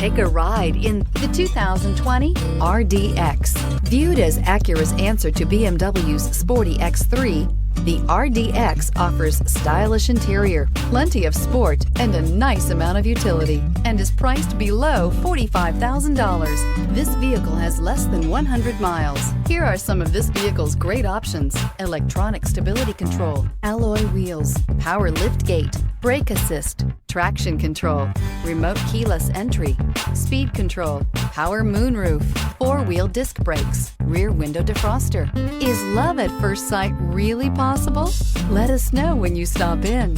Take a ride in the 2020 RDX. Viewed as Acura's answer to BMW's sporty X3, the RDX offers stylish interior, plenty of sport, and a nice amount of utility, and is priced below $45,000. This vehicle has less than 100 miles. Here are some of this vehicle's great options: electronic stability control, alloy wheels, power liftgate, brake assist, traction control, remote keyless entry, speed control, power moonroof, four-wheel disc brakes, rear window defroster. Is love at first sight really possible? Let us know when you stop in.